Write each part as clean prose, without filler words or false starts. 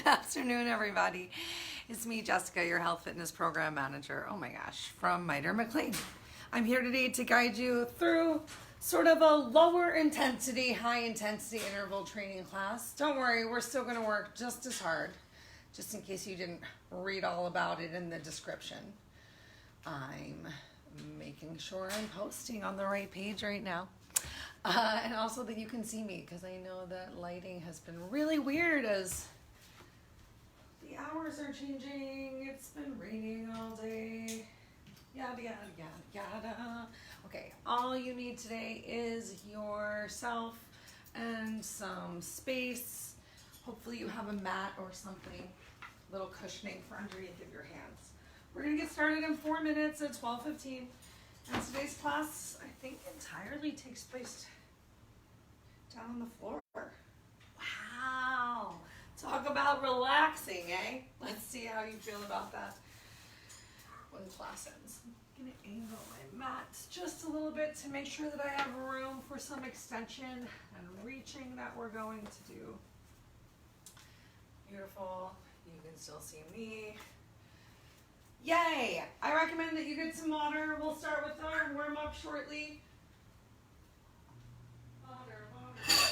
Good afternoon, everybody. It's me, Jessica, your health fitness program manager. Oh my gosh, from Miter McLean. I'm here today to guide you through sort of a lower intensity, high intensity interval training class. Don't worry, we're still going to work just as hard, just in case you didn't read all about it in the description. I'm making sure I'm posting on the right page right now. And also that you can see me, because I know that lighting has been really weird as the hours are changing. It's been raining all day. Yada, yada, yada, yada. Okay, all you need today is yourself and some space. Hopefully you have a mat or something, a little cushioning for underneath of your hands. We're going to get started in 4 minutes at 12:15. And today's class, I think, entirely takes place down on the floor. Wow. Talk about relaxing, eh? Let's see how you feel about that when class ends. I'm going to angle my mat just a little bit to make sure that I have room for some extension and reaching that we're going to do. Beautiful. You can still see me. Yay! I recommend that you get some water. We'll start with our warm-up shortly. Water, water.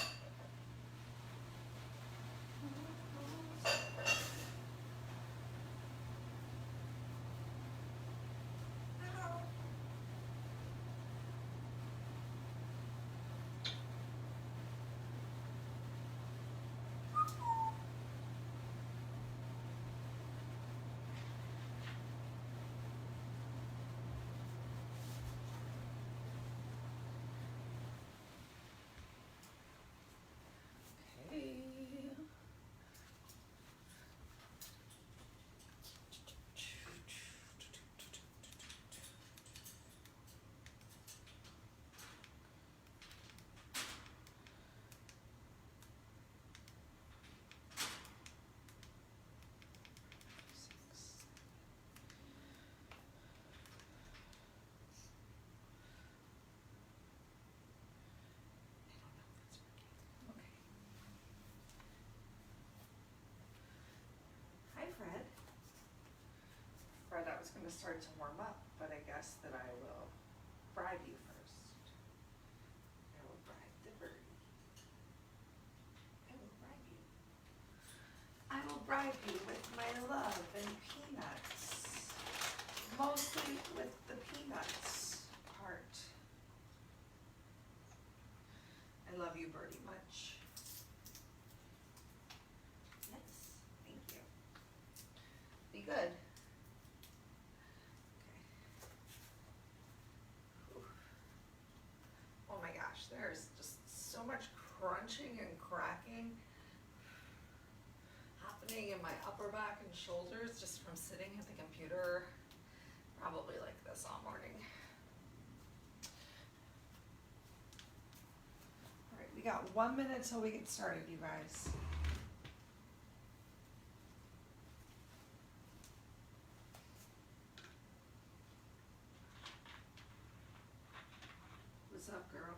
Fred, I was going to start to warm up, but I guess that I will bribe you first. I will bribe the birdie. I will bribe you. I will bribe you with my love and peanuts. Mostly with the peanuts part. I love you, birdie, much. Yes, thank you. Be good. There's just so much crunching and cracking happening in my upper back and shoulders just from sitting at the computer, probably like this all morning. All right, we got 1 minute till we get started, you guys. What's up, girl?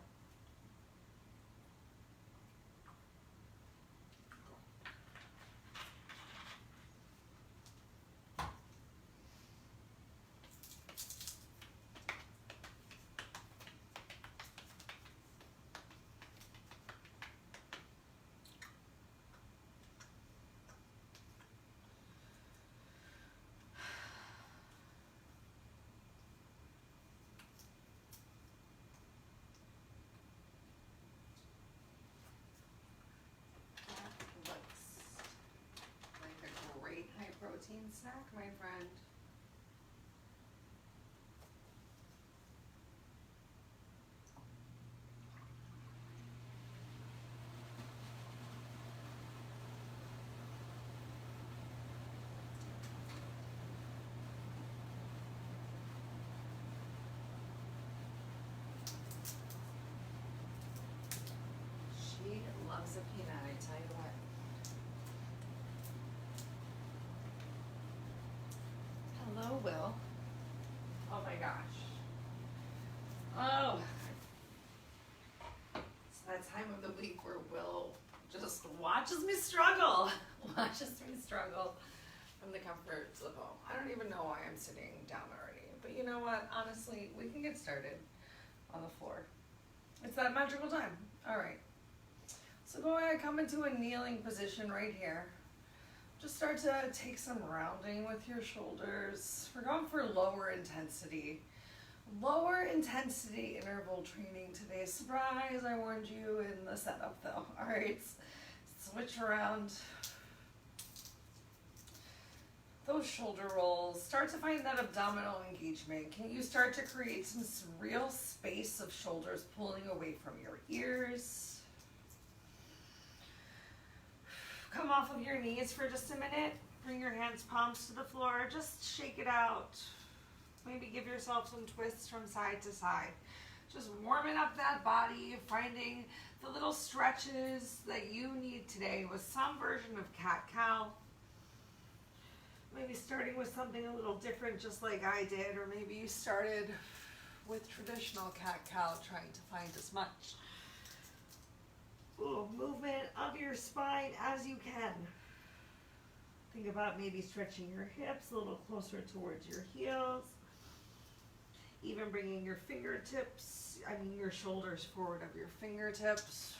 Protein snack, my friend. She loves a peanut, I tell you what. Hello, Will. Oh my gosh. Oh. It's that time of the week where Will just watches me struggle. Watches me struggle. comfort to the bone. I don't even know why I'm sitting down already. But you know what? Honestly, we can get started on the floor. It's that magical time. All right. So go ahead, come into a kneeling position right here. Just start to take some rounding with your shoulders. We're going for lower intensity. Lower intensity interval training today. Surprise, I warned you in the setup though. All right, switch around. Those shoulder rolls, start to find that abdominal engagement. Can you start to create some real space of shoulders pulling away from your ears? Come off of your knees for just a minute. Bring your hands, palms to the floor. Just shake it out. Maybe give yourself some twists from side to side. Just warming up that body, finding the little stretches that you need today with some version of cat-cow. Maybe starting with something a little different, just like I did, or maybe you started with traditional cat-cow, trying to find as much movement of your spine as you can. Think about maybe stretching your hips a little closer towards your heels. Even bringing your fingertips, your shoulders forward of your fingertips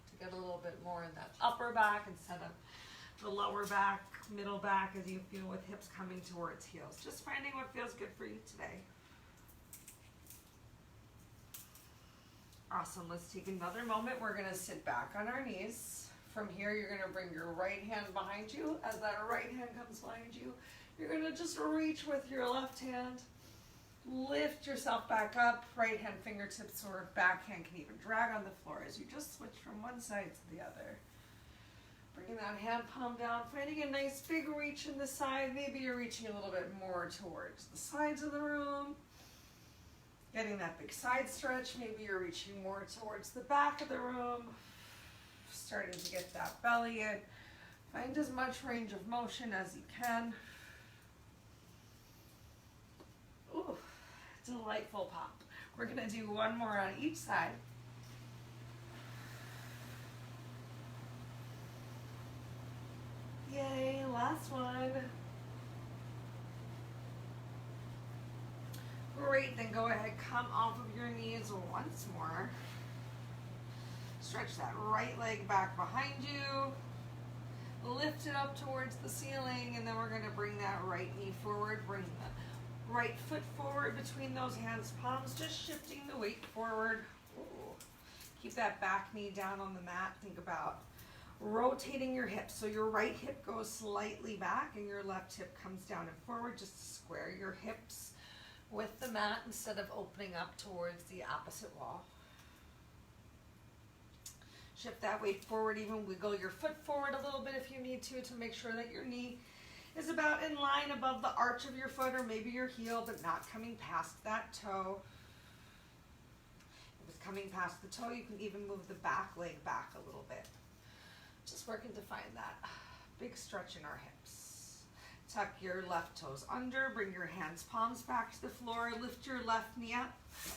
to get a little bit more in that upper back instead of the lower back, middle back, as you feel with hips coming towards heels. Just finding what feels good for you today. Awesome. Let's take another moment. We're going to sit back on our knees. From here, you're going to bring your right hand behind you. As that right hand comes behind you, you're going to just reach with your left hand. Lift yourself back up. Right hand fingertips or back hand can even drag on the floor as you just switch from one side to the other. Bringing that hand palm down, finding a nice big reach in the side. Maybe you're reaching a little bit more towards the sides of the room. Getting that big side stretch. Maybe you're reaching more towards the back of the room. Starting to get that belly in. Find as much range of motion as you can. Ooh, delightful pop. We're gonna do one more on each side. Yay, last one. Great, then go ahead, come off of your knees once more. Stretch that right leg back behind you. Lift it up towards the ceiling, and then we're gonna bring that right knee forward. Bring the right foot forward between those hands, palms, just shifting the weight forward. Ooh. Keep that back knee down on the mat. Think about rotating your hips. So your right hip goes slightly back and your left hip comes down and forward. Just square your hips with the mat instead of opening up towards the opposite wall. Shift that weight forward, even wiggle your foot forward a little bit if you need to make sure that your knee is about in line above the arch of your foot or maybe your heel, but not coming past that toe. If it's coming past the toe, you can even move the back leg back a little bit. Just working to find that big stretch in our hips. Tuck your left toes under, bring your hands, palms back to the floor, lift your left knee up,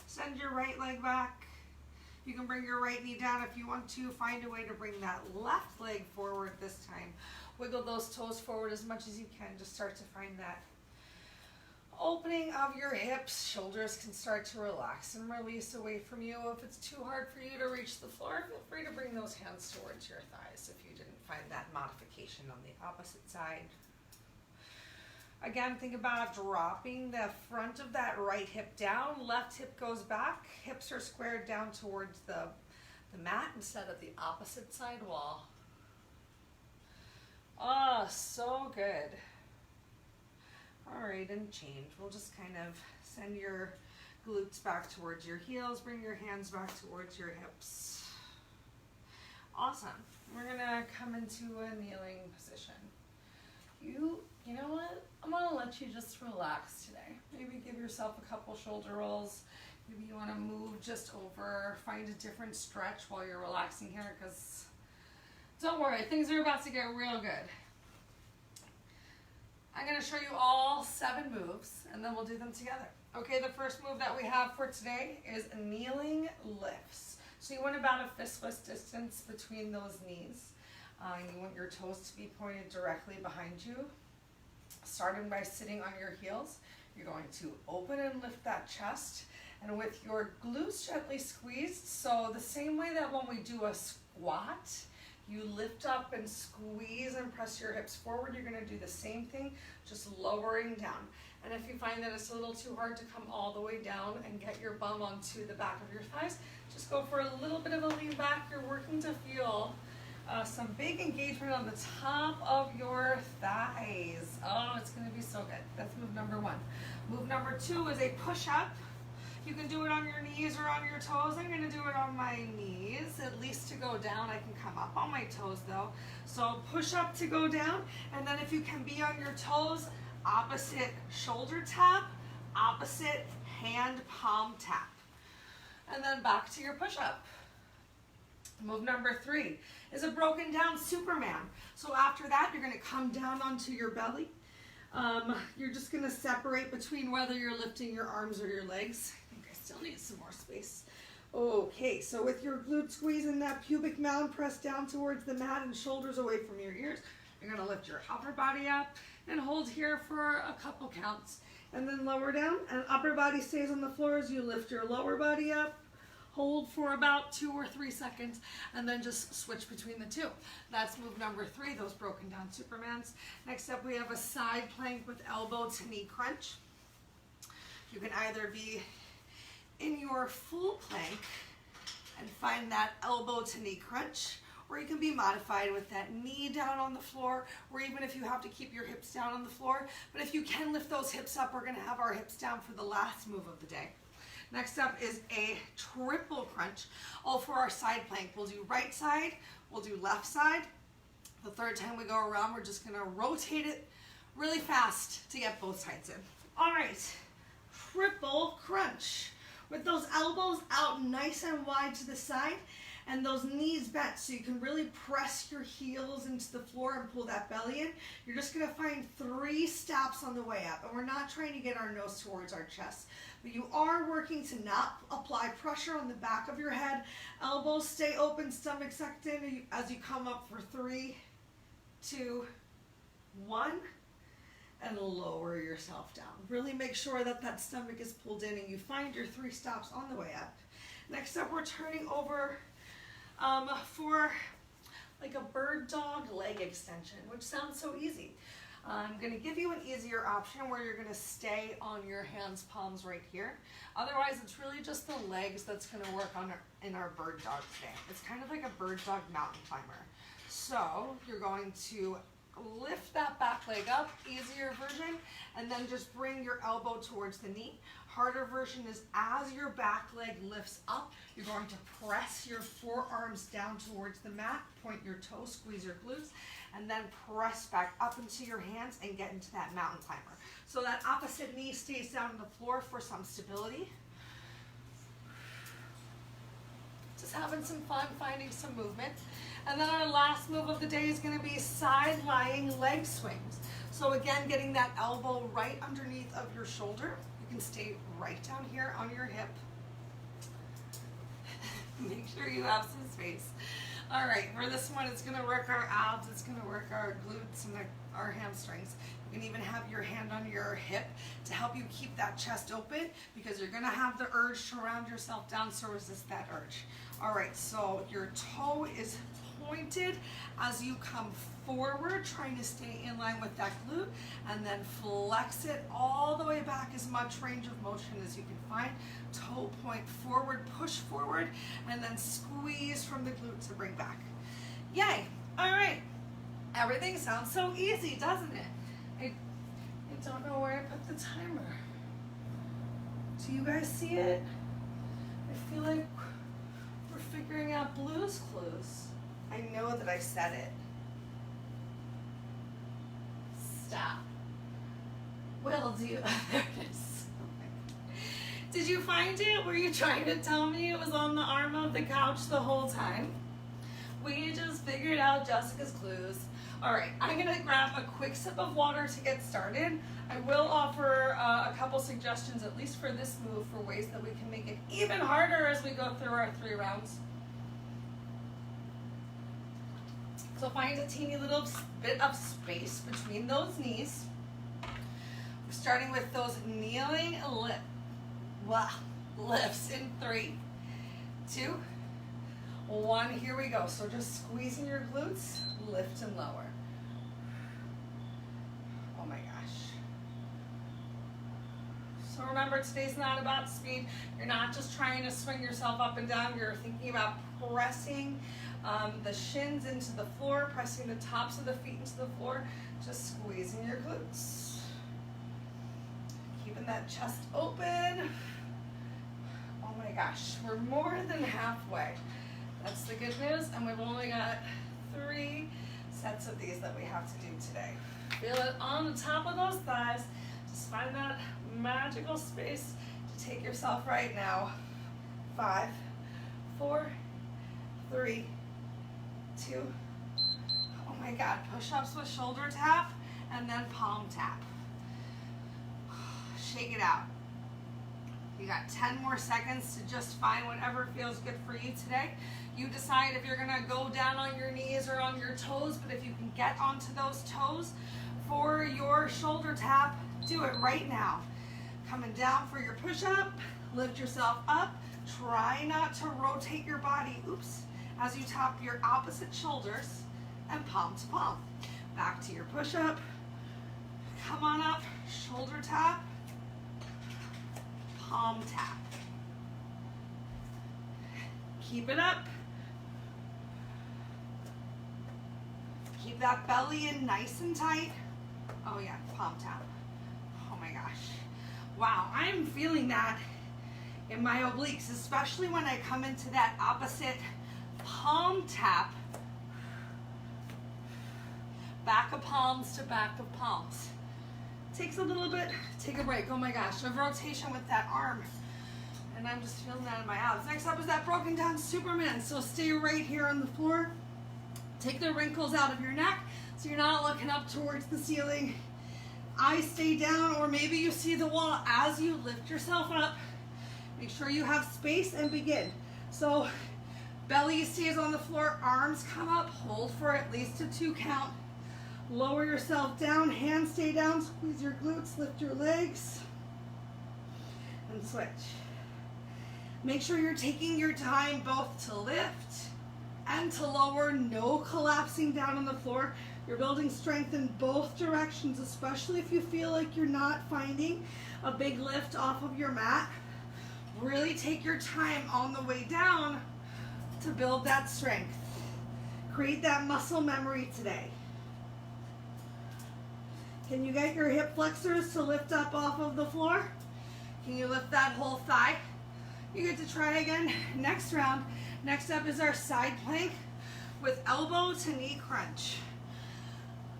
send your right leg back. You can bring your right knee down if you want to. Find a way to bring that left leg forward this time. Wiggle those toes forward as much as you can. Just start to find that opening of your hips. Shoulders can start to relax and release away from you. If it's too hard for you to reach the floor, feel free to bring those hands towards your thighs if you didn't find that modification on the opposite side. Again, think about dropping the front of that right hip down. Left hip goes back. Hips are squared down towards the mat instead of the opposite side wall. Oh, so good. All right, and change. We'll just kind of send your glutes back towards your heels. Bring your hands back towards your hips. Awesome. We're gonna come into a kneeling position. You know what? I'm gonna let you just relax today. Maybe give yourself a couple shoulder rolls. Maybe you wanna move just over, find a different stretch while you're relaxing here, because don't worry, things are about to get real good. I'm gonna show you all 7 moves and then we'll do them together. Okay, the first move that we have for today is kneeling lifts. So you want about a fist-width distance between those knees. You want your toes to be pointed directly behind you. Starting by sitting on your heels, you're going to open and lift that chest, and with your glutes gently squeezed. So the same way that when we do a squat, you lift up and squeeze and press your hips forward, you're going to do the same thing, just lowering down. And if you find that it's a little too hard to come all the way down and get your bum onto the back of your thighs, just go for a little bit of a lean back. You're working to feel some big engagement on the top of your thighs. Oh, it's going to be so good. That's move number one. Move number two is a push-up. You can do it on your knees or on your toes. I'm going to do it on my knees, at least to go down. I can come up on my toes though. So push up to go down, and then if you can be on your toes, opposite shoulder tap, opposite hand palm tap. And then back to your push-up. Move number three is a broken down Superman. So after that, you're going to come down onto your belly. You're just going to separate between whether you're lifting your arms or your legs. I think I still need some more space. Okay, so with your glute squeeze and that pubic mound pressed down towards the mat and shoulders away from your ears, you're going to lift your upper body up and hold here for a couple counts. And then lower down, and upper body stays on the floor as you lift your lower body up. Hold for about 2 or 3 seconds, and then just switch between the two. That's move number three, those broken down Supermans. Next up, we have a side plank with elbow to knee crunch. You can either be in your full plank and find that elbow to knee crunch, or you can be modified with that knee down on the floor, or even if you have to keep your hips down on the floor. But if you can lift those hips up, we're going to have our hips down for the last move of the day. Next up is a triple crunch, all for our side plank. We'll do right side, we'll do left side. The third time we go around, we're just going to rotate it really fast to get both sides in. All right, triple crunch. With those elbows out nice and wide to the side, and those knees bent so you can really press your heels into the floor and pull that belly in. You're just going to find 3 stops on the way up, and we're not trying to get our nose towards our chest, but you are working to not apply pressure on the back of your head. Elbows stay open, stomach sucked in as you come up for 3, 2, 1, and lower yourself down. Really make sure that that stomach is pulled in and you find your 3 stops on the way up. Next up, we're turning over for like a bird dog leg extension, which sounds so easy. I'm going to give you an easier option where you're going to stay on your hands, palms right here. Otherwise, it's really just the legs that's going to work on in our bird dog today. It's kind of like a bird dog mountain climber. So you're going to lift that back leg up, easier version, and then just bring your elbow towards the knee. Harder version is as your back leg lifts up, you're going to press your forearms down towards the mat, point your toes, squeeze your glutes, and then press back up into your hands and get into that mountain climber. So that opposite knee stays down on the floor for some stability. Just having some fun, finding some movement. And then our last move of the day is going to be side lying leg swings. So again, getting that elbow right underneath of your shoulder. You can stay right down here on your hip. Make sure you have some space. All right, for this one, it's going to work our abs, it's going to work our glutes and our hamstrings. You can even have your hand on your hip to help you keep that chest open, because you're going to have the urge to round yourself down, so resist that urge. All right, so your toe is pointed as you come forward, trying to stay in line with that glute, and then flex it all the way back, as much range of motion as you can find. Toe point forward, push forward, and then squeeze from the glute to bring back. Yay! All right, everything sounds so easy, doesn't it? I don't know where I put the timer. Do you guys see it? I feel like we're figuring out Blue's Clues. I know that I said it. Stop. Will do. There it is. Did you find it? Were you trying to tell me it was on the arm of the couch the whole time? We just figured out Jessica's clues. All right, I'm gonna grab a quick sip of water to get started. I will offer a couple suggestions, at least for this move, for ways that we can make it even harder as we go through our 3 rounds. So find a teeny little bit of space between those knees. starting with those kneeling lifts in 3, 2, 1. Here we go. So just squeezing your glutes, lift and lower. Oh my gosh. So remember, today's not about speed. You're not just trying to swing yourself up and down. You're thinking about pressing the shins into the floor, pressing the tops of the feet into the floor, just squeezing your glutes. Keeping that chest open. Oh my gosh, we're more than halfway. That's the good news, and we've only got 3 sets of these that we have to do today. Feel it on the top of those thighs. Just find that magical space to take yourself right now. 5, 4, 3, 2. Oh my God, push-ups with shoulder tap and then palm tap. Shake it out. You got 10 more seconds to just find whatever feels good for you today. You decide if you're gonna go down on your knees or on your toes, but if you can get onto those toes for your shoulder tap, do it right now. Coming down for your push-up, lift yourself up. Try not to rotate your body, as you tap your opposite shoulders and palm to palm. Back to your push-up. Come on up, shoulder tap, palm tap. Keep it up. Keep that belly in nice and tight. Oh yeah, palm tap. Oh my gosh. Wow, I'm feeling that in my obliques, especially when I come into that opposite palm tap. Back of palms to back of palms. Takes a little bit, take a break. Oh my gosh, of rotation with that arm. And I'm just feeling that in my abs. Next up is that broken down Superman. So stay right here on the floor. Take the wrinkles out of your neck so you're not looking up towards the ceiling. Eyes stay down, or maybe you see the wall as you lift yourself up. Make sure you have space and begin. So belly stays on the floor, arms come up, hold for at least a 2 count. Lower yourself down, hands stay down, squeeze your glutes, lift your legs, and switch. Make sure you're taking your time both to lift and to lower, no collapsing down on the floor. You're building strength in both directions, especially if you feel like you're not finding a big lift off of your mat. Really take your time on the way down to build that strength. Create that muscle memory today. Can you get your hip flexors to lift up off of the floor? Can you lift that whole thigh? You get to try again next round. Next up is our side plank with elbow to knee crunch.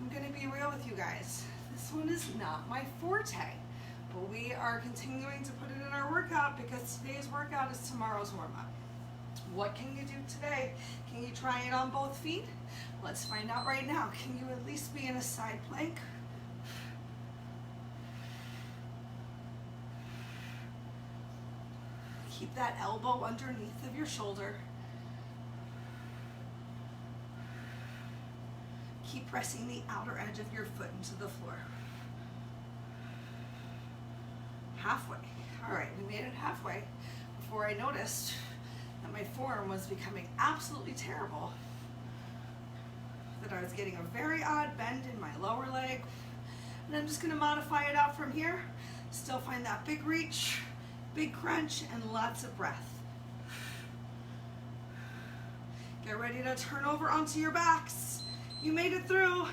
I'm gonna be real with you guys. This one is not my forte, but we are continuing to put it in our workout because today's workout is tomorrow's warm-up. What can you do today? Can you try it on both feet? Let's find out right now. Can you at least be in a side plank? Keep that elbow underneath of your shoulder. Keep pressing the outer edge of your foot into the floor. Halfway. All right, we made it halfway before I noticed that my forearm was becoming absolutely terrible, that I was getting a very odd bend in my lower leg. And I'm just gonna modify it out from here. Still find that big reach, big crunch, and lots of breath. Get ready to turn over onto your backs. You made it through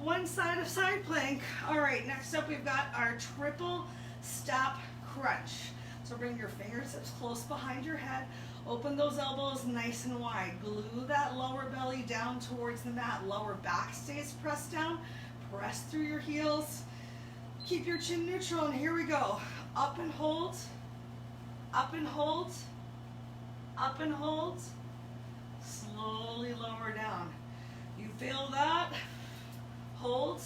one side of side plank. All right, next up we've got our triple stop crunch. So bring your fingertips close behind your head. Open those elbows nice and wide. Glue that lower belly down towards the mat. Lower back stays pressed down. Press through your heels. Keep your chin neutral, and here we go. Up and hold, up and hold, up and hold. Slowly lower down. You feel that? Hold,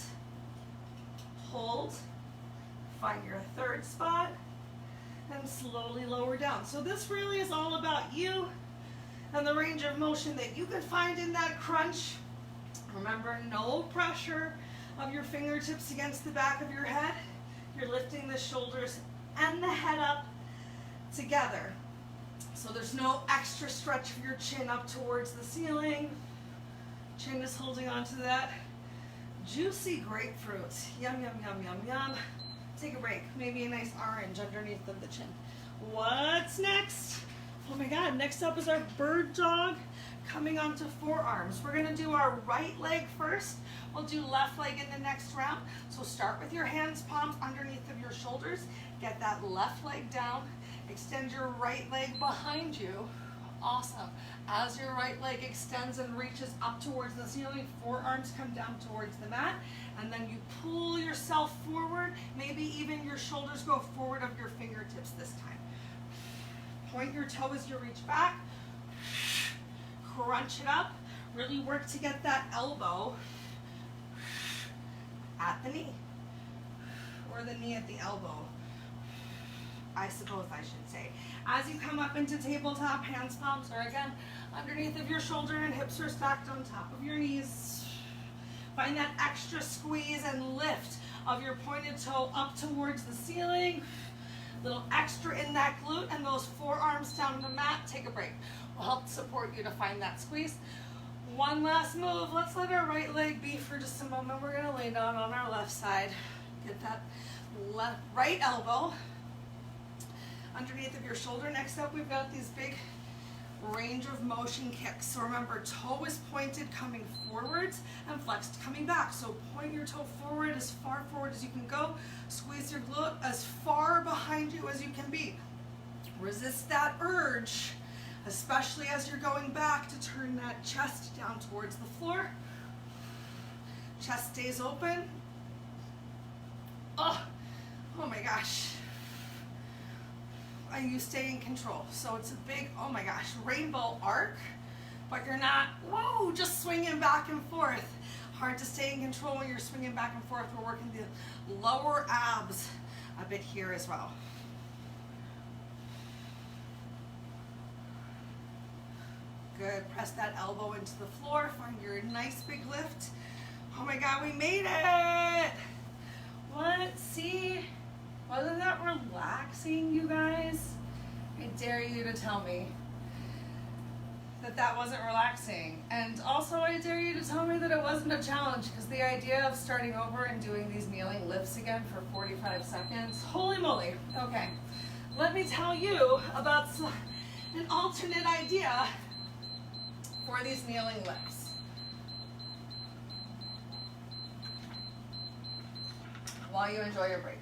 hold. Find your third spot and slowly lower down. So this really is all about you and the range of motion that you can find in that crunch. Remember, no pressure of your fingertips against the back of your head. You're lifting the shoulders and the head up together. So there's no extra stretch of your chin up towards the ceiling. Chin is holding on to that juicy grapefruit. Yum, yum, yum, yum, yum. Take a break. Maybe a nice orange underneath of the chin. What's next? Oh my God, next up is our bird dog coming onto forearms. We're gonna do our right leg first. We'll do left leg in the next round. So start with your hands, palms underneath of your shoulders. Get that left leg down. Extend your right leg behind you. Awesome. As your right leg extends and reaches up towards the ceiling, forearms come down towards the mat, and then you pull yourself forward. Maybe even your shoulders go forward of your fingertips this time. Point your toe as you reach back. Crunch it up. Really work to get that elbow at the knee, or the knee at the elbow, I suppose I should say. As you come up into tabletop, hands, palms are again underneath of your shoulder and hips are stacked on top of your knees. Find that extra squeeze and lift of your pointed toe up towards the ceiling. Little extra in that glute and those forearms down the mat. Take a break. We'll help support you to find that squeeze. One last move. Let's let our right leg be for just a moment. We're going to lay down on our left side. Get that right elbow underneath of your shoulder. Next up, we've got these big range of motion kicks. So remember, toe is pointed coming forwards and flexed coming back. So point your toe forward as far forward as you can go. Squeeze your glute as far behind you as you can be. Resist that urge, especially as you're going back, to turn that chest down towards the floor. Chest stays open. Oh my gosh. And you stay in control. So it's a big, oh my gosh, rainbow arc, but you're not, whoa, just swinging back and forth. Hard to stay in control when you're swinging back and forth. We're working the lower abs a bit here as well. Good, press that elbow into the floor, find your nice big lift. Oh my God, we made it! What, see? Wasn't that relaxing, you guys? I dare you to tell me that that wasn't relaxing. And also I dare you to tell me that it wasn't a challenge, because the idea of starting over and doing these kneeling lifts again for 45 seconds, holy moly. Okay, let me tell you about an alternate idea for these kneeling lifts. While you enjoy your break.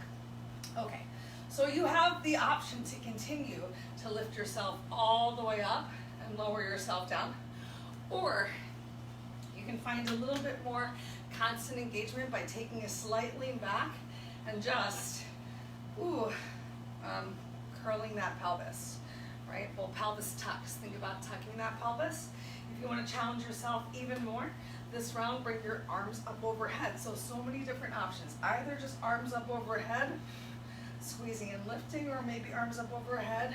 Okay, so you have the option to continue to lift yourself all the way up and lower yourself down, or you can find a little bit more constant engagement by taking a slight lean back and just, curling that pelvis, right? Well, pelvis tucks. Think about tucking that pelvis. If you want to challenge yourself even more, this round, bring your arms up overhead. So many different options. Either just arms up overhead, squeezing and lifting, or maybe arms up overhead,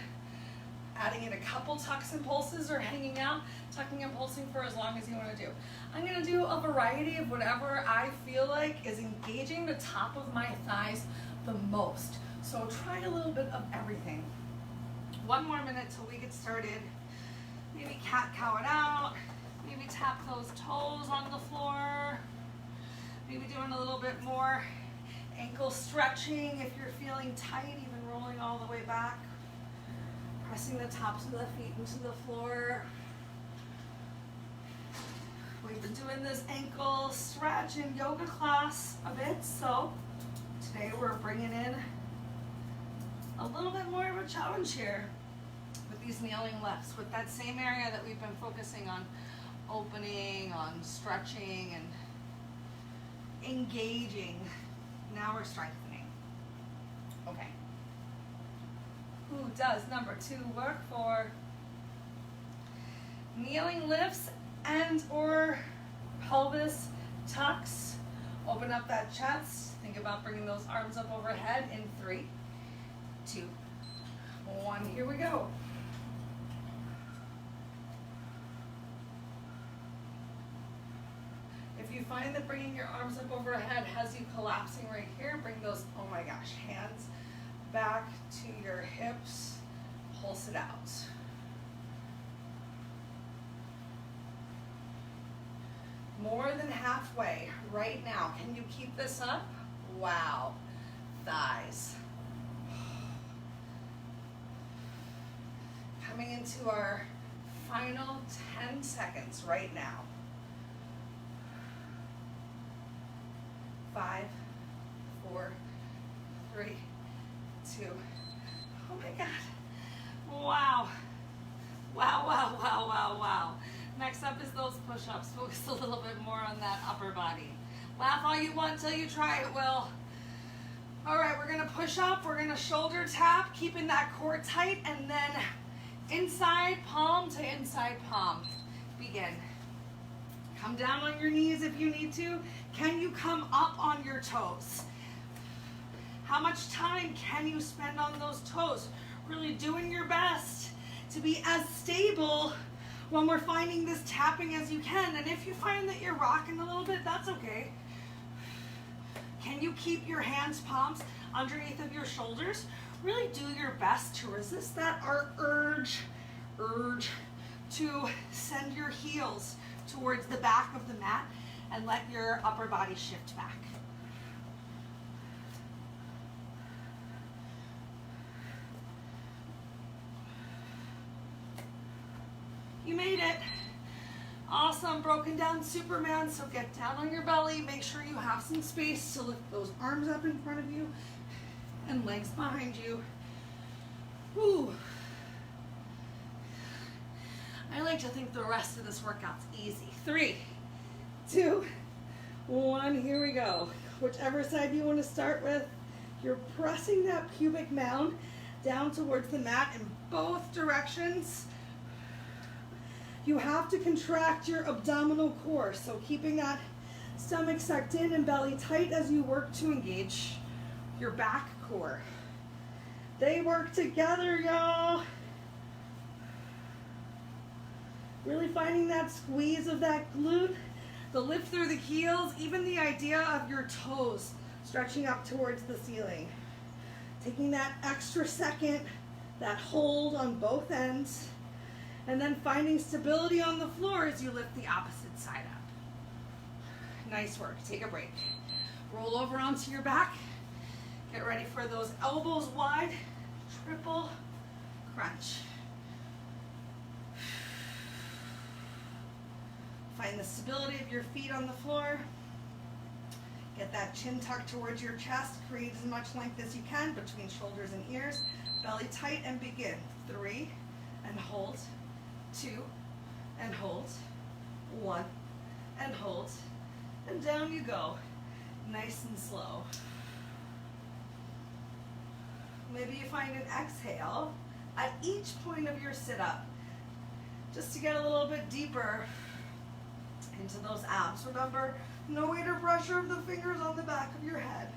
adding in a couple tucks and pulses, or hanging out, tucking and pulsing for as long as you want to do. I'm going to do a variety of whatever I feel like is engaging the top of my thighs the most. So try a little bit of everything. One more minute till we get started. Maybe cat-cow it out. Maybe tap those toes on the floor. Maybe doing a little bit more ankle stretching if you're feeling tight, even rolling all the way back. Pressing the tops of the feet into the floor. We've been doing this ankle stretch in yoga class a bit, so today we're bringing in a little bit more of a challenge here with these kneeling lifts, with that same area that we've been focusing on opening, on stretching and engaging. Now we're strengthening. Okay. Who does number 2 work for kneeling lifts and or pelvis tucks? Open up that chest. Think about bringing those arms up overhead in 3, 2, 1. Here we go. If you find that bringing your arms up overhead has you collapsing right here, bring those, oh my gosh, hands back to your hips, pulse it out. More than halfway right now. Can you keep this up? Wow. Thighs. Coming into our final 10 seconds right now. 5, 4, 3, 2. Oh my God. Wow. Wow, wow, wow, wow, wow. Next up is those push-ups. Focus a little bit more on that upper body. Laugh all you want until you try it, Will. All right, we're gonna push up. We're gonna shoulder tap, keeping that core tight, and then inside palm to inside palm. Begin. Come down on your knees if you need to. Can you come up on your toes? How much time can you spend on those toes? Really doing your best to be as stable when we're finding this tapping as you can. And if you find that you're rocking a little bit, that's okay. Can you keep your hands, palms underneath of your shoulders? Really do your best to resist that urge to send your heels towards the back of the mat and let your upper body shift back. You made it. Awesome, broken down Superman. So get down on your belly. Make sure you have some space to lift those arms up in front of you and legs behind you. Woo. I like to think the rest of this workout's easy. 3, 2, 1, here we go. Whichever side you want to start with, you're pressing that pubic mound down towards the mat in both directions. You have to contract your abdominal core, so keeping that stomach sucked in and belly tight as you work to engage your back core. They work together, y'all. Really finding that squeeze of that glute, the lift through the heels, even the idea of your toes stretching up towards the ceiling. Taking that extra second, that hold on both ends, and then finding stability on the floor as you lift the opposite side up. Nice work. Take a break. Roll over onto your back. Get ready for those elbows wide. Triple crunch. Find the stability of your feet on the floor. Get that chin tucked towards your chest. Create as much length as you can between shoulders and ears. Belly tight and begin. 3 and hold. 2 and hold. 1 and hold. And down you go. Nice and slow. Maybe you find an exhale at each point of your sit-up, just to get a little bit deeper into those abs. Remember, no weight or pressure of the fingers on the back of your head.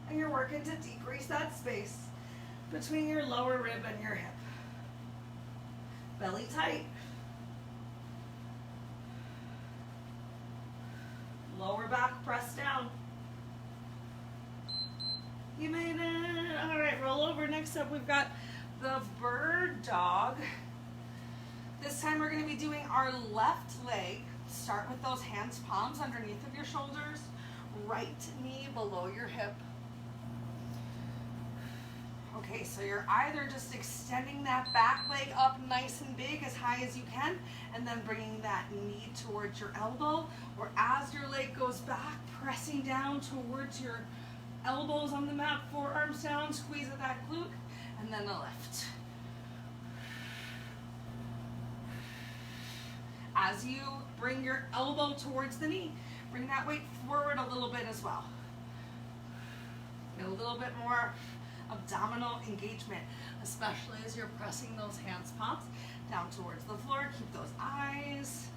And you're working to decrease that space between your lower rib and your hip. Belly tight. Lower back press down. You made it. All right, roll over. Next up, we've got the bird dog. This time we're going to be doing our left leg. Start with those hands, palms underneath of your shoulders. Right knee below your hip. Okay, so you're either just extending that back leg up nice and big as high as you can, and then bringing that knee towards your elbow, or as your leg goes back, pressing down towards your elbows on the mat, forearms down, squeeze of that glute, and then a lift. As you bring your elbow towards the knee, bring that weight forward a little bit as well. Get a little bit more abdominal engagement, especially as you're pressing those hands, palms down towards the floor. Keep those eyes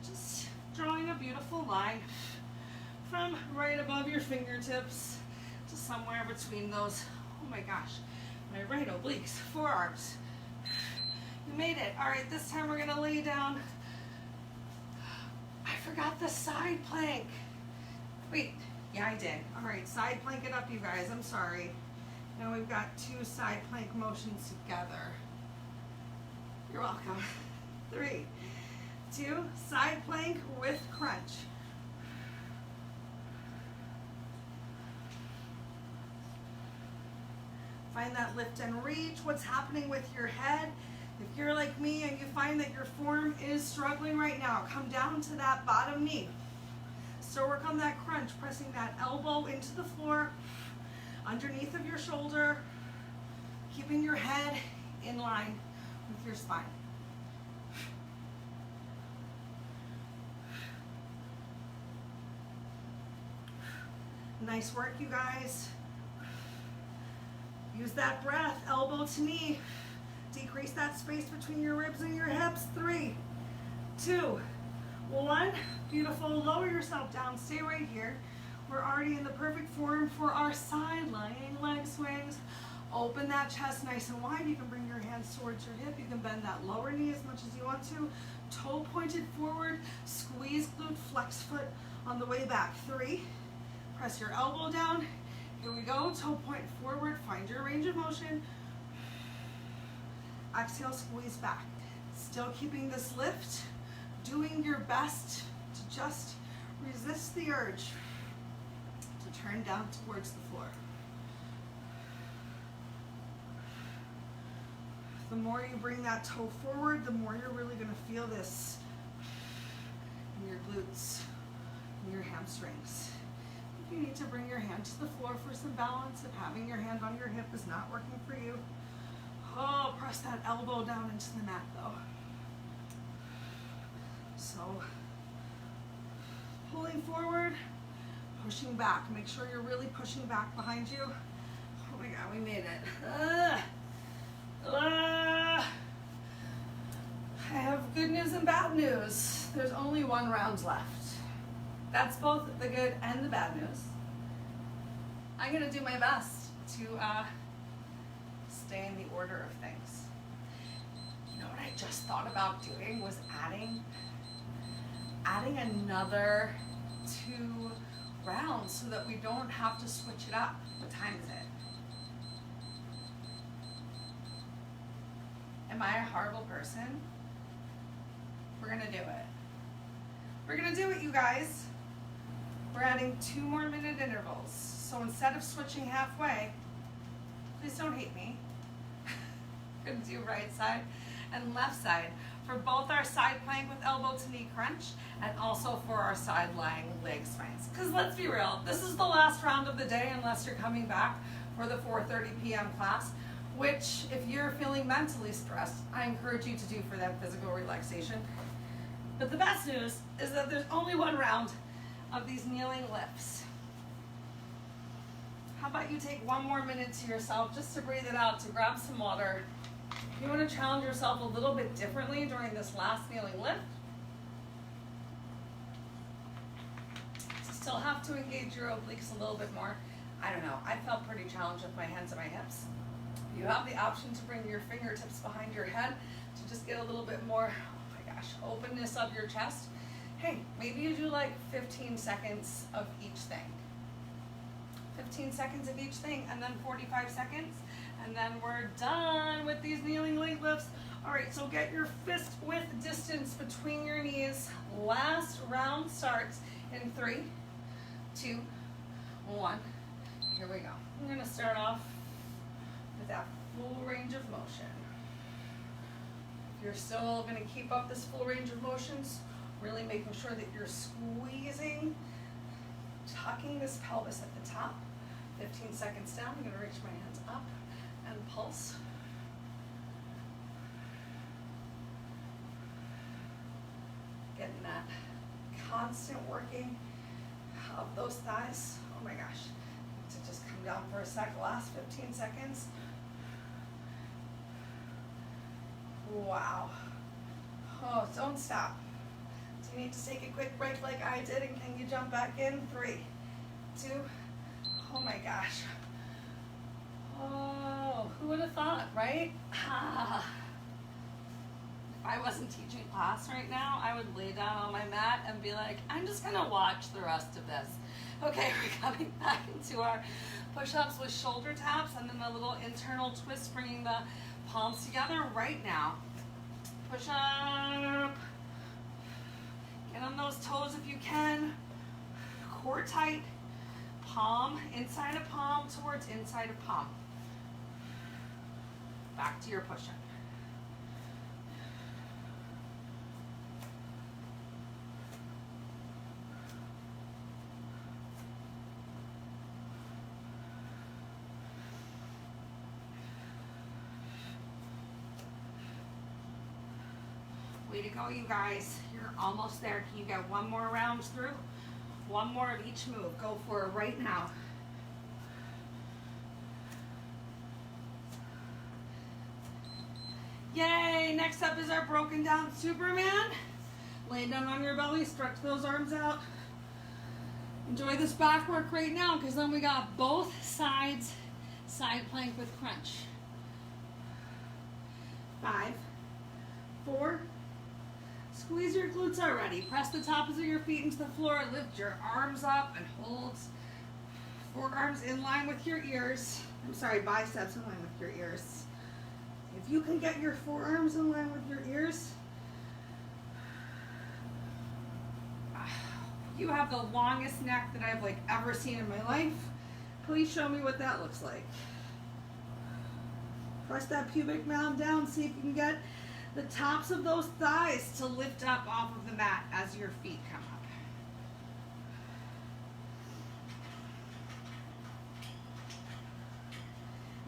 just drawing a beautiful line from right above your fingertips to somewhere between those, oh my gosh, my right obliques, forearms. You made it. All right, this time we're gonna lay down I forgot the side plank. Wait, yeah, I did. All right, side plank it up, you guys. I'm sorry. Now we've got 2 side plank motions together. You're welcome. 3, 2, side plank with crunch. Find that lift and reach. What's happening with your head? If you're like me and you find that your form is struggling right now, come down to that bottom knee. So work on that crunch, pressing that elbow into the floor, underneath of your shoulder, keeping your head in line with your spine. Nice work, you guys. Use that breath, elbow to knee. Decrease that space between your ribs and your hips. 3, 2, 1. Beautiful. Lower yourself down. Stay right here. We're already in the perfect form for our side lying leg swings. Open that chest nice and wide. You can bring your hands towards your hip. You can bend that lower knee as much as you want to. Toe pointed forward. Squeeze glute, flex foot on the way back. 3. Press your elbow down. Here we go. Toe point forward. Find your range of motion. Exhale, squeeze back. Still keeping this lift. Doing your best to just resist the urge to turn down towards the floor. The more you bring that toe forward, the more you're really going to feel this in your glutes, in your hamstrings. If you need to bring your hand to the floor for some balance, if having your hand on your hip is not working for you, press that elbow down into the mat though. So, pulling forward, pushing back. Make sure you're really pushing back behind you. Oh my God, we made it. I have good news and bad news. There's only 1 round left. That's both the good and the bad news. I'm gonna do my best to stay in the order of things. You know what I just thought about doing was adding another 2 rounds so that we don't have to switch it up. What time is it? Am I a horrible person? We're gonna do it. We're gonna do it, you guys. We're adding 2 more minute intervals. So instead of switching halfway, please don't hate me. We're gonna do right side and left side for both our side plank with elbow to knee crunch and also for our side lying leg swings. Because let's be real, this is the last round of the day unless you're coming back for the 4:30 p.m. class, which if you're feeling mentally stressed, I encourage you to do for that physical relaxation. But the best news is that there's only 1 round of these kneeling lifts. How about you take 1 more minute to yourself just to breathe it out, to grab some water. If you want to challenge yourself a little bit differently during this last kneeling lift, still have to engage your obliques a little bit more. I don't know, I felt pretty challenged with my hands and my hips. You have the option to bring your fingertips behind your head to just get a little bit more, oh my gosh, openness of your chest. Hey, maybe you do like 15 seconds of each thing. 15 seconds of each thing and then 45 seconds and then we're done with these kneeling leg lifts. All right, so get your fist width distance between your knees. Last round starts in 3, 2, 1. Here we go. I'm gonna start off with that full range of motion. If you're still gonna keep up this full range of motions, really making sure that you're squeezing, tucking this pelvis at the top. 15 seconds down, I'm gonna reach my hands up and pulse. Getting that constant working of those thighs. Oh my gosh. To just come down for a sec, last 15 seconds. Wow. Oh, don't stop. Do you need to take a quick break like I did, and can you jump back in? 3, 2, oh my gosh. Oh, who would have thought, right? I wasn't teaching class right now, I would lay down on my mat and be like, I'm just gonna watch the rest of this. Okay, we're coming back into our push-ups with shoulder taps and then a little internal twist, bringing the palms together right now. Push up. Get on those toes if you can. Core tight. Palm inside of palm towards inside of palm. Back to your push-up. Way to go, you guys. You're almost there. Can you get one more round through? One more of each move. Go for it right now. Yay! Next up is our broken down Superman. Lay down on your belly, stretch those arms out. Enjoy this back work right now, because then we got both sides side plank with crunch. 5, 4, squeeze your glutes already. Press the tops of your feet into the floor. Lift your arms up and hold. Forearms in line with your ears. I'm sorry, biceps in line with your ears. If you can get your forearms in line with your ears, you have the longest neck that I've ever seen in my life. Please show me what that looks like. Press that pubic mound down. See if you can get the tops of those thighs to lift up off of the mat as your feet come up.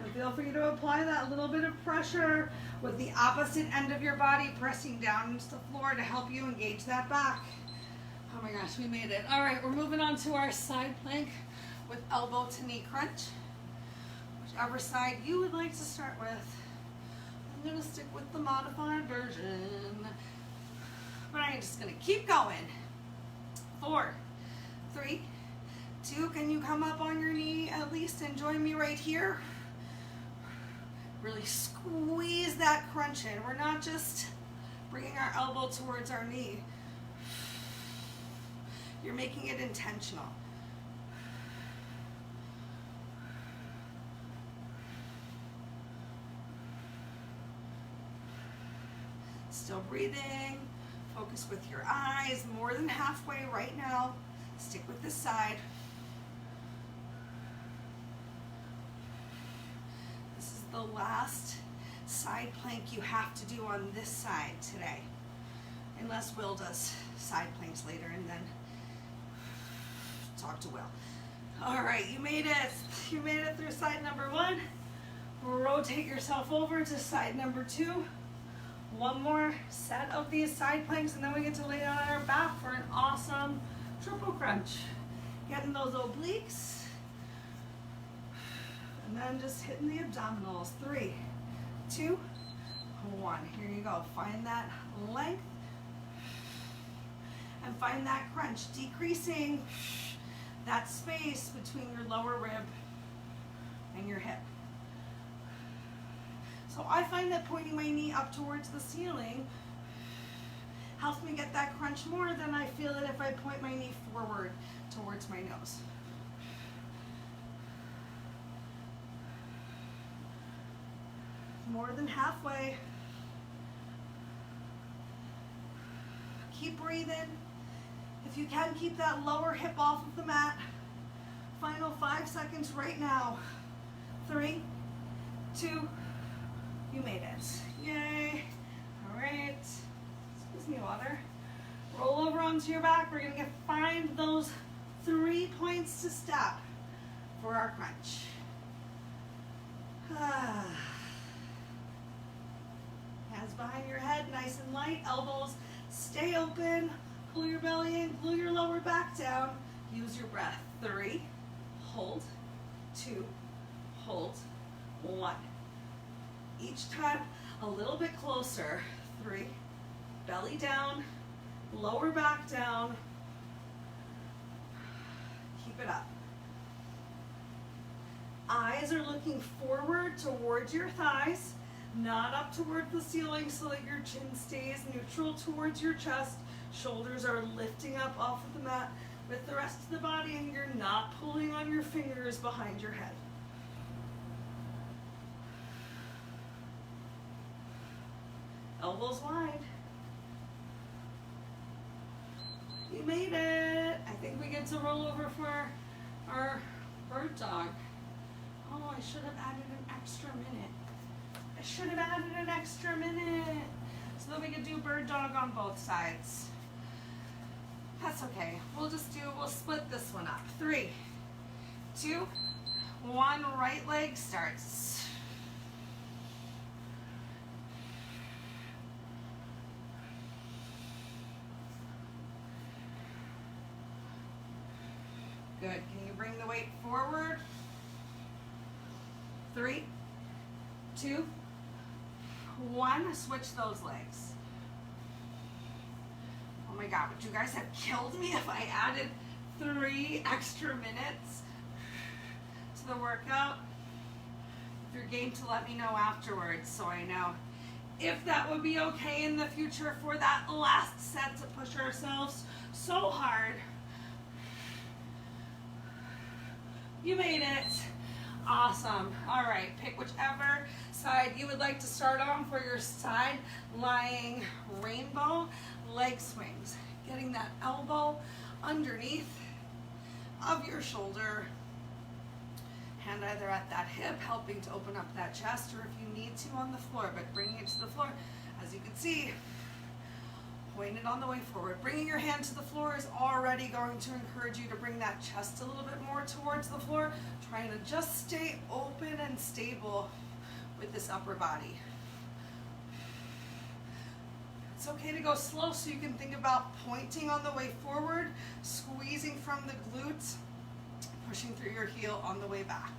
And feel free to apply that little bit of pressure with the opposite end of your body pressing down into the floor to help you engage that back. Oh my gosh, we made it. All right, we're moving on to our side plank with elbow to knee crunch. Whichever side you would like to start with. I'm gonna stick with the modified version, but I'm just gonna keep going. 4, 3, 2, can you come up on your knee at least and join me right here? Really squeeze that crunch in. We're not just bringing our elbow towards our knee. You're making it intentional. Still breathing. Focus with your eyes. More than halfway right now. Stick with this side. This is the last side plank you have to do on this side today. Unless Will does side planks later, and then talk to Will. All right, you made it. You made it through side number 1. Rotate yourself over to side number 2. One more set of these side planks, and then we get to lay down on our back for an awesome triple crunch. Getting those obliques, and then just hitting the abdominals. 3, 2, 1. Here you go. Find that length and find that crunch, decreasing that space between your lower rib and your hip. So I find that pointing my knee up towards the ceiling helps me get that crunch more than I feel it if I point my knee forward towards my nose. More than halfway. Keep breathing. If you can, keep that lower hip off of the mat. Final 5 seconds right now. 3, 2, you made it. Yay. All right. Excuse me, water. Roll over onto your back. We're going to find those 3 points to step for our crunch. Hands behind your head, nice and light. Elbows stay open. Pull your belly in, pull your lower back down. Use your breath. 3, hold, 2, hold, 1. Each time a little bit closer. 3, belly down, lower back down. Keep it up. Eyes are looking forward towards your thighs. not up toward the ceiling so that your chin stays neutral towards your chest. Shoulders are lifting up off of the mat with the rest of the body, and you're not pulling on your fingers behind your head. Elbows wide. You made it. I think we get to roll over for our bird dog. Oh, I should have added an extra minute. I should have added an extra minute so that we could do bird dog on both sides. That's okay. We'll split this one up. 3, 2, 1, right leg starts. Good. Can you bring the weight forward? 3, 2, 1. Switch those legs. Oh my God, would you guys have killed me if I added 3 extra minutes to the workout? If you're game to let me know afterwards so I know if that would be okay in the future for that last set to push ourselves so hard. You made it. Awesome. All right, pick whichever side you would like to start on for your side lying rainbow leg swings. Getting that elbow underneath of your shoulder. Hand either at that hip, helping to open up that chest, or if you need to on the floor, but bringing it to the floor. As you can see, pointed on the way forward. Bringing your hand to the floor is already going to encourage you to bring that chest a little bit more towards the floor, trying to just stay open and stable with this upper body. It's okay to go slow so you can think about pointing on the way forward, squeezing from the glutes, pushing through your heel on the way back.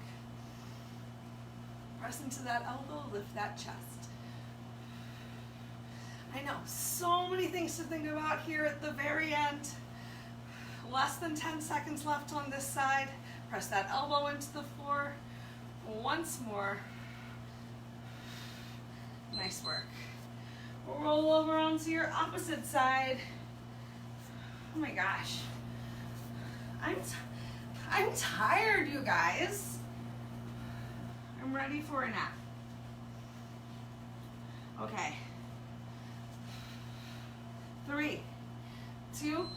Press into that elbow, lift that chest. I know, so many things to think about here at the very end. Less than 10 seconds left on this side. Press that elbow into the floor. Once more. Nice work. Roll over onto your opposite side. Oh my gosh. I'm tired, you guys. I'm ready for a nap. Okay. 3, 2,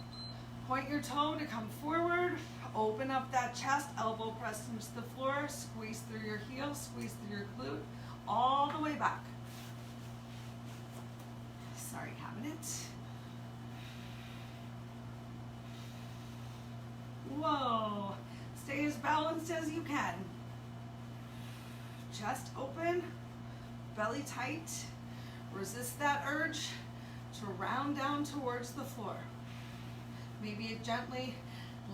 point your toe to come forward. Open up that chest, elbow pressed into the floor. Squeeze through your heel, squeeze through your glute, all the way back. Sorry, cabinet. Whoa. Stay as balanced as you can. Chest open, belly tight. Resist that urge to round down towards the floor. Maybe it gently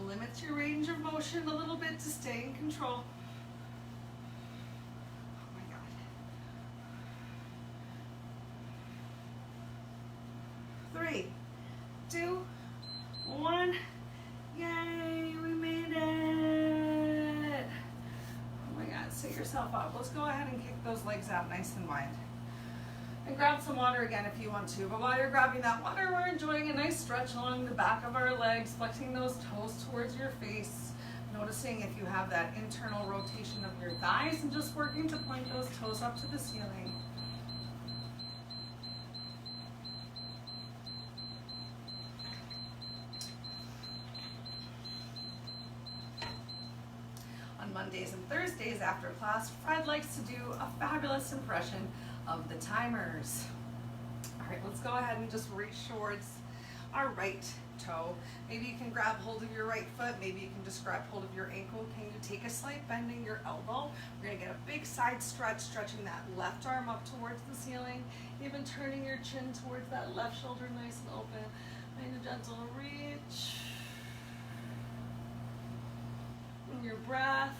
limits your range of motion a little bit to stay in control. Oh my God. 3, 2, 1. Yay, we made it. Oh my God, sit yourself up. Let's go ahead and kick those legs out nice and wide. And grab some water again if you want to. But while you're grabbing that water, we're enjoying a nice stretch along the back of our legs, flexing those toes towards your face, noticing if you have that internal rotation of your thighs, and just working to point those toes up to the ceiling. On Mondays and Thursdays after class, Fred likes to do a fabulous impression of the timers. All right, let's go ahead and just reach towards our right toe. Maybe you can grab hold of your right foot. Maybe you can just grab hold of your ankle. Can you take a slight bend in your elbow? We're gonna get a big side stretch, stretching that left arm up towards the ceiling, even turning your chin towards that left shoulder nice and open. Make a gentle reach. And your breath.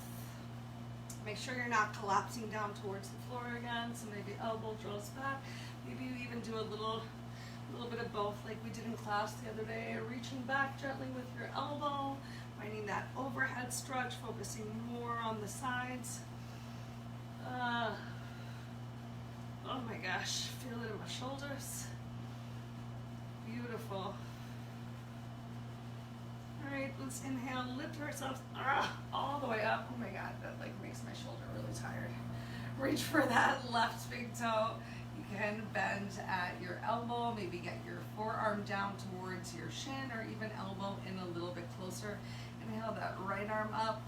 Make sure you're not collapsing down towards the floor again, so maybe elbow draws back. Maybe you even do a little bit of both like we did in class the other day, reaching back gently with your elbow, finding that overhead stretch, focusing more on the sides. Oh my gosh, feel it in my shoulders. Beautiful. All right, let's inhale, lift ourselves all the way up. Oh my God, that like makes my shoulder really tired. Reach for that left big toe. You can bend at your elbow, maybe get your forearm down towards your shin, or even elbow in a little bit closer. Inhale that right arm up.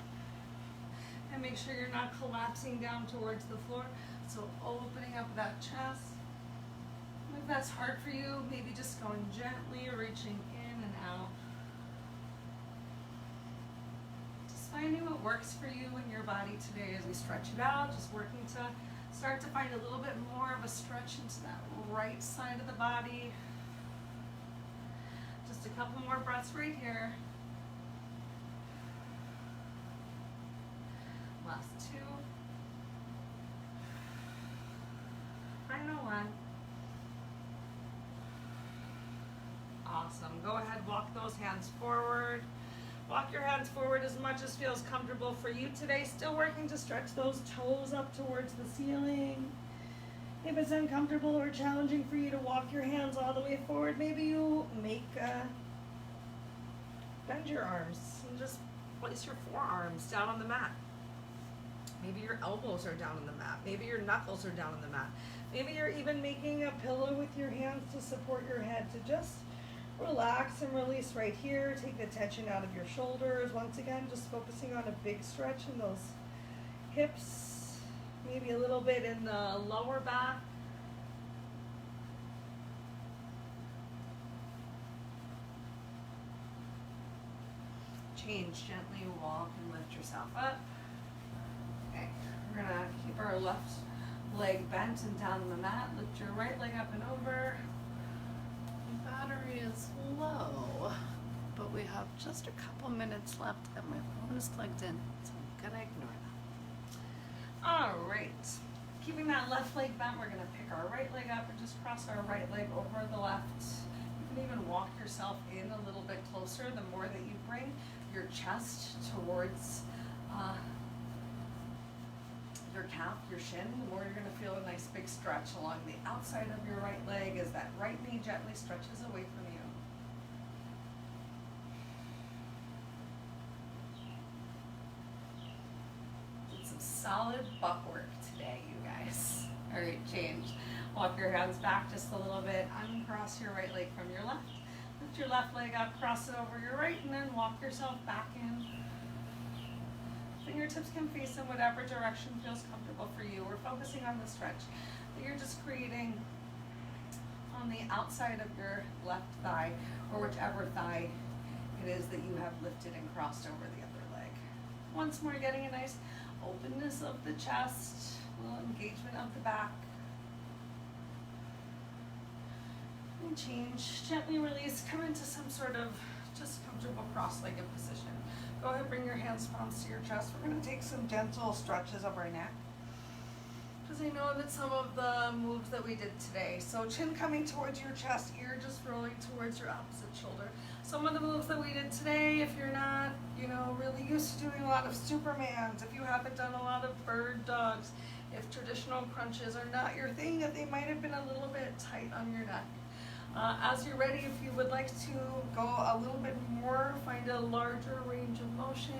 And make sure you're not collapsing down towards the floor. So opening up that chest. If that's hard for you, maybe just going gently, reaching in and out. Just finding what works for you and your body today as we stretch it out. Just working to start to find a little bit more of a stretch into that right side of the body. Just a couple more breaths right here. Last two. Final one. Awesome. Go ahead, walk those hands forward. Walk your hands forward as much as feels comfortable for you today. Still working to stretch those toes up towards the ceiling. If it's uncomfortable or challenging for you to walk your hands all the way forward, maybe you bend your arms and just place your forearms down on the mat. Maybe your elbows are down on the mat. Maybe your knuckles are down on the mat. Maybe you're even making a pillow with your hands to support your head. To just relax and release right here. Take the tension out of your shoulders. Once again, just focusing on a big stretch in those hips. Maybe a little bit in the lower back. Change, gently walk and lift yourself up. Okay, we're gonna keep our left leg bent and down on the mat. Lift your right leg up and over. The battery is low, but we have just a couple minutes left and my phone is plugged in, so I'm gonna ignore that. All right, keeping that left leg bent, we're gonna pick our right leg up and just cross our right leg over the left. You can even walk yourself in a little bit closer. The more that you bring your chest towards your calf, your shin, the more you're going to feel a nice big stretch along the outside of your right leg as that right knee gently stretches away from you. Did some solid butt work today, you guys. All right, change. Walk your hands back just a little bit. Uncross your right leg from your left. Lift your left leg up, cross it over your right, and then walk yourself back in. Fingertips can face in whatever direction feels comfortable for you. We're focusing on the stretch that you're just creating on the outside of your left thigh, or whichever thigh it is that you have lifted and crossed over the other leg. Once more, getting a nice openness of the chest, a little engagement of the back. And change, gently release, come into some sort of just comfortable cross-legged position. Go ahead, bring your hands, palms to your chest. We're going to take some gentle stretches of our neck, because I know that some of the moves that we did today, so chin coming towards your chest, ear just rolling towards your opposite shoulder. Some of the moves that we did today, if you're not, really used to doing a lot of Supermans, if you haven't done a lot of bird dogs, if traditional crunches are not your thing, if they might have been a little bit tight on your neck. As you're ready, if you would like to go a little bit more, find a larger range of motion,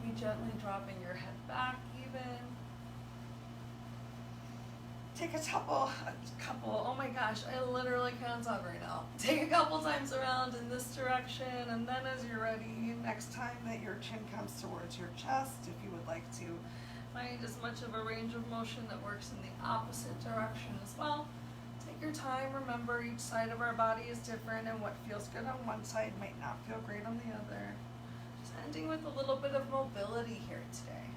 maybe gently dropping your head back even. Take a couple, oh my gosh, I literally can't talk right now. Take a couple times around in this direction, and then as you're ready, next time that your chin comes towards your chest, if you would like to find as much of a range of motion that works in the opposite direction as well. Take your time. Remember, each side of our body is different, and what feels good on one side might not feel great on the other. Just ending with a little bit of mobility here today.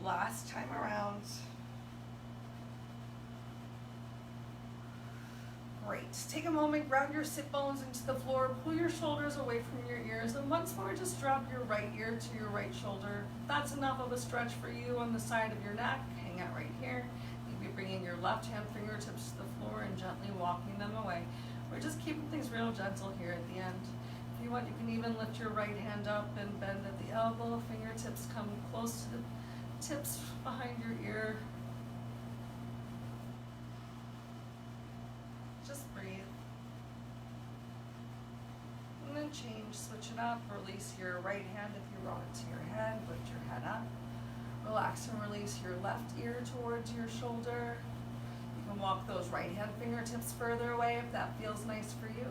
Last time around. Great. Take a moment, ground your sit bones into the floor, pull your shoulders away from your ears, and once more just drop your right ear to your right shoulder. If that's enough of a stretch for you on the side of your neck, hang out right here. Maybe bringing your left hand fingertips to the floor and gently walking them away. We're just keeping things real gentle here at the end. If you want, you can even lift your right hand up and bend at the elbow. Fingertips come close to the tips behind your ear. movement change, switch it up. Release your right hand if you brought it to your head, lift your head up. Relax and release your left ear towards your shoulder. You can walk those right hand fingertips further away if that feels nice for you.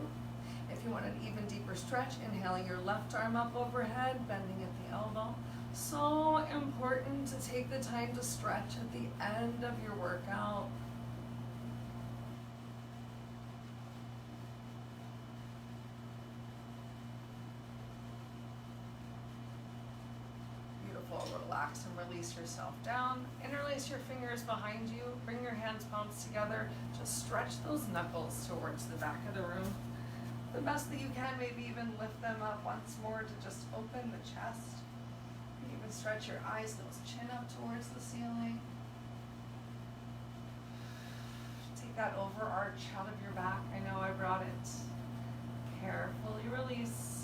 If you want an even deeper stretch, inhaling your left arm up overhead, bending at the elbow. So important to take the time to stretch at the end of your workout. Relax and release yourself down. Interlace your fingers behind you. Bring your hands palms together. Just stretch those knuckles towards the back of the room. The best that you can, maybe even lift them up once more to just open the chest. You even stretch your eyes, nose, chin up towards the ceiling. Take that overarch out of your back. I know I brought it. Carefully release.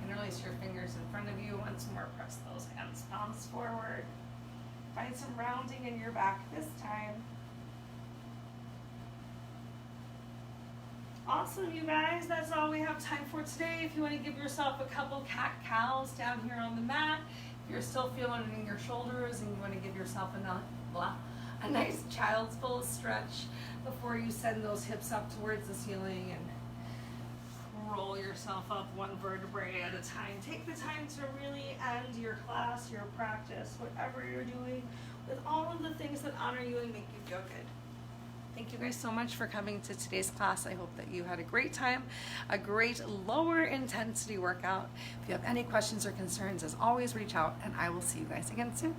Interlace your fingers in front of you. Once more, press those hands, palms forward. Find some rounding in your back this time. Awesome, you guys. That's all we have time for today. If you want to give yourself a couple cat-cows down here on the mat, if you're still feeling it in your shoulders and you want to give yourself a nice child's pose stretch before you send those hips up towards the ceiling and roll yourself up one vertebrae at a time. Take the time to really end your class, your practice, whatever you're doing, with all of the things that honor you and make you feel good. Thank you guys so much for coming to today's class. I hope that you had a great time, a great lower intensity workout. If you have any questions or concerns, as always, reach out and I will see you guys again soon.